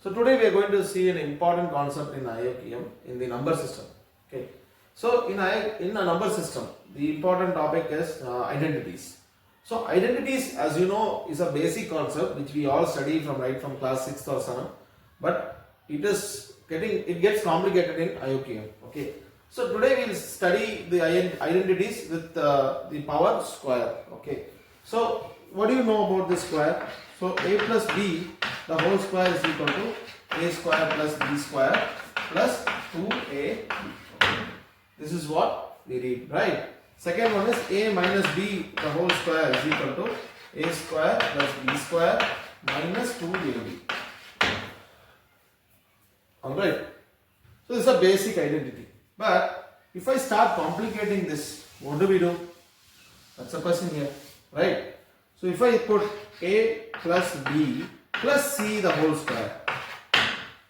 So today we are going to see an important concept in IOQM in the number system. Okay. So in a number system, the important topic is identities. So identities, as you know, is a basic concept which we all study from class 6th or 7th, but it gets complicated in IOQM. Okay. So today we will study the identities with the power square. Okay. So what do you know about this square? So a plus b, the whole square is equal to a square plus b square plus 2ab. This is what we read, right? Second one is a minus b, the whole square is equal to a square plus b square minus 2ab. Alright. So this is a basic identity. But if I start complicating this, what do we do? That's a question here, right? So if I put a plus b plus c the whole square,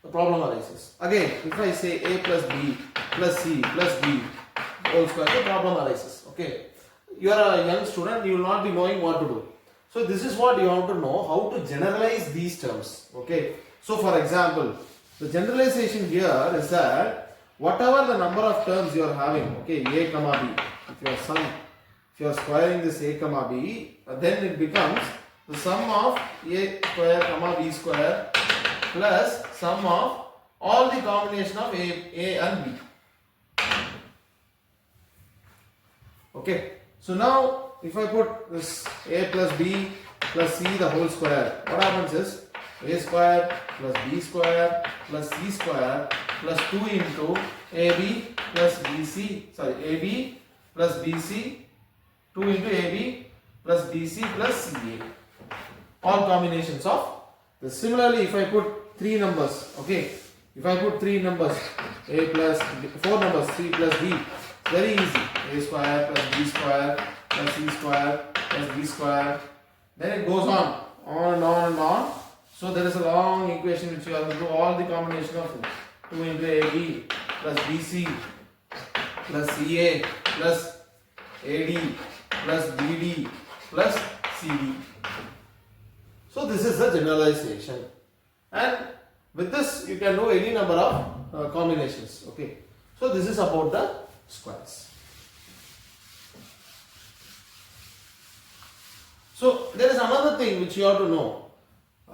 the problem arises. Again, if I say a plus b plus c plus d whole square, the problem arises. Okay, you are a young student, you will not be knowing what to do. So this is what you have to know, how to generalize these terms. Okay, so for example, the generalization here is that whatever the number of terms you are having, okay, a comma b, if you are squaring this a comma b, then it becomes the sum of a square comma b square plus sum of all the combination of a and b. Okay, so now if I put this a plus b plus c the whole square, what happens is a square plus b square plus c square plus 2 into ab plus bc, ab plus bc, 2 into ab plus bc plus ca. All combinations of this. Similarly, if I put 3 numbers, okay, if I put 3 numbers, a plus 4 numbers, c plus d, it's very easy. A square plus b square plus c square plus d square. Then it goes on and on and on. So there is a long equation which you have to do all the combination of it. 2 into ab plus bc plus ca plus ad plus bd plus cd. So this is the generalization, and with this you can do any number of combinations. Okay, so this is about the squares. So there is another thing which you have to know,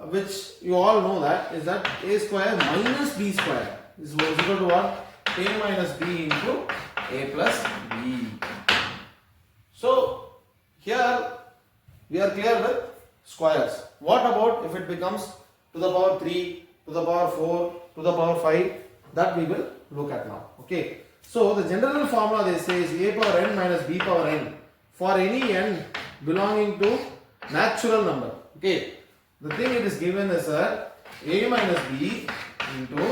which you all know, that is that a square minus b square is equal to what? A minus b into a plus b. So here we are clear with squares. What about if it becomes to the power 3, to the power 4, to the power 5? That we will look at now. Okay. So the general formula they say is a power n minus b power n for any n belonging to natural number. Okay. The thing it is given is that a minus b into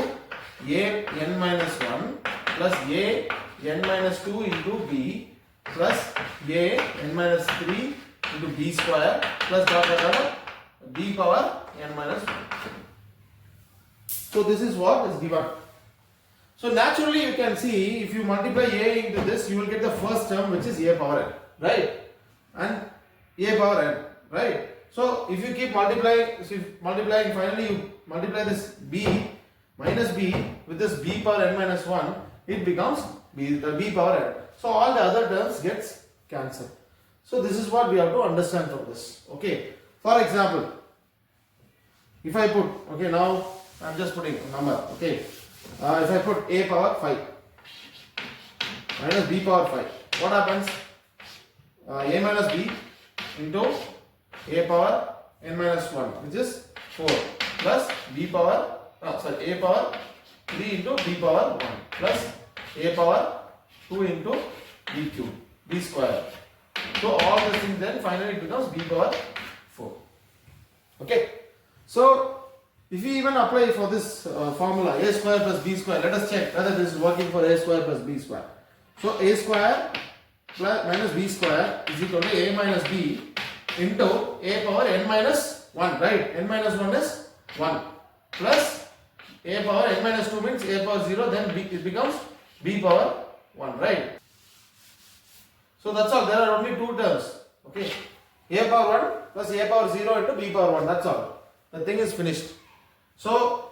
a n minus 1 plus a n minus 2 into b plus a n minus 3 into b square plus b power n minus 1. So this is what is given. So naturally you can see, if you multiply a into this, you will get the first term, which is a power n, right? And a power n, right? So if you keep multiplying, finally you multiply this b minus b with this b power n minus 1, it becomes b power n. So all the other terms gets cancelled. So this is what we have to understand from this. Okay. For example, if I put, okay, now I am just putting a number. Okay. If I put a power 5 minus b power 5, what happens? A minus b into a power n minus 1, which is 4, plus b power, a power 3 into b power 1, plus a power 2 into b cube, b square. So all these things, then finally it becomes b power 4. Okay. So if we even apply for this formula a square plus b square, let us check whether this is working for a square plus b square. So a square plus minus b square is equal to a minus b into a power n minus 1, right? N minus 1 is 1 plus a power n minus 2 means a power 0, then it becomes b power 1, right? So that's all. There are only 2 terms. Okay. A power 1 plus a power 0 into b power 1. That's all. The thing is finished. So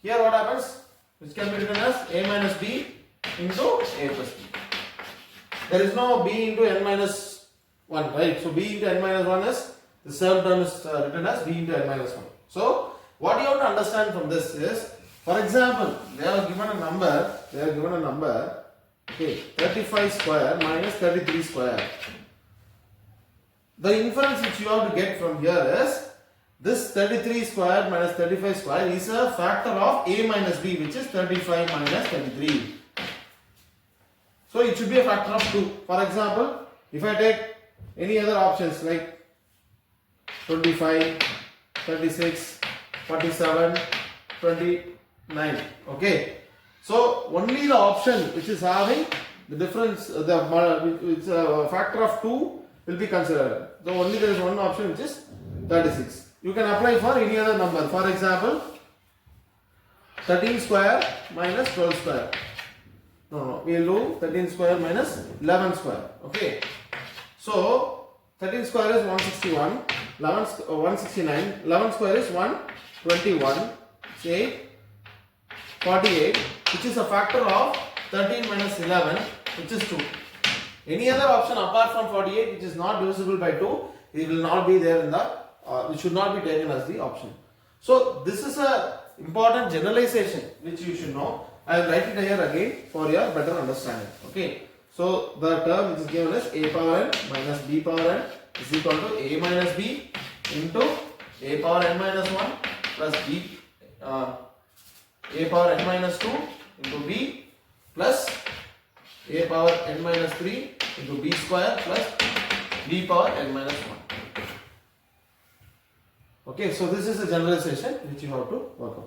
here what happens? Which can be written as a minus b into a plus b. There is no b into n minus 1, right? So b into n minus 1 is, the third term is written as b into n minus 1. So what you have to understand from this is, for example, they are given a number, okay, 35 square minus 33 square. The inference which you have to get from here is, this 33 square minus 35 square is a factor of a minus b, which is 35 minus 33. So it should be a factor of 2. For example, if I take any other options like 25, 36, 47, 29. Okay. So only the option which is having the difference, it's a factor of 2 will be considered. So only there is one option which is 36. You can apply for any other number. For example, 13 square minus 12 square. No, we will do 13 square minus 11 square. Okay. So 13 square is 161, 169, 11 square is 121, say 48, which is a factor of 13 minus 11, which is 2. Any other option apart from 48 which is not divisible by 2, it will not be there in the, it should not be taken as the option. So this is a important generalization which you should know. I will write it here again for your better understanding. Okay. So the term which is given as a power n minus b power n is equal to a minus b into a power n minus 1 plus b a power n minus 2 into b plus a power n minus 3 into b square plus b power n minus 1. Okay, so this is a generalization which you have to work on.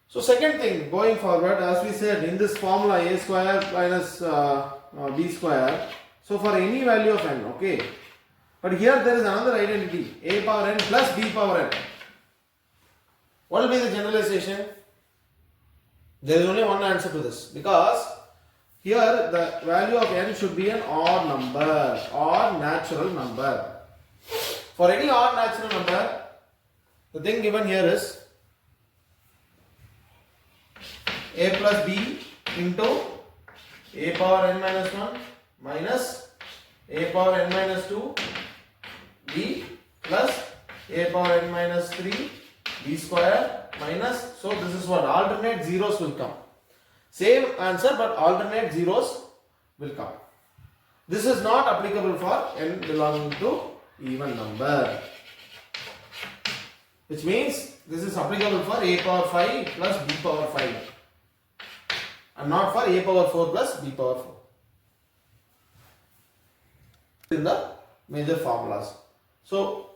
So second thing, going forward, as we said in this formula a square minus b square, so for any value of n, okay, but here there is another identity, a power n plus b power n. What will be the generalization? There is only one answer to this, because here the value of n should be an odd number or natural number. For any odd natural number, the thing given here is a plus b into a power n minus 1 minus a power n minus 2 b plus a power n minus 3 b square minus, so this is what, alternate zeros will come. Same answer but alternate zeros will come. This is not applicable for n belonging to even number, which means this is applicable for a power 5 plus b power 5 and not for a power 4 plus b power 4 in the major formulas. So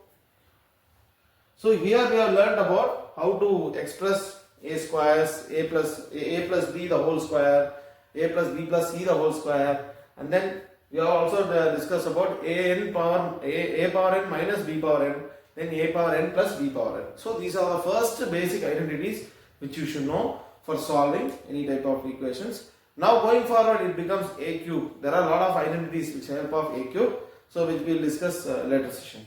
here we have learned about how to express a squares, a plus b the whole square, a plus b plus c the whole square, and then we have also discussed about a power n minus b power n, then a power n plus b power n. So these are the first basic identities which you should know for solving any type of equations. Now going forward it becomes a cube. There are a lot of identities which help of a cube, so which we will discuss later session.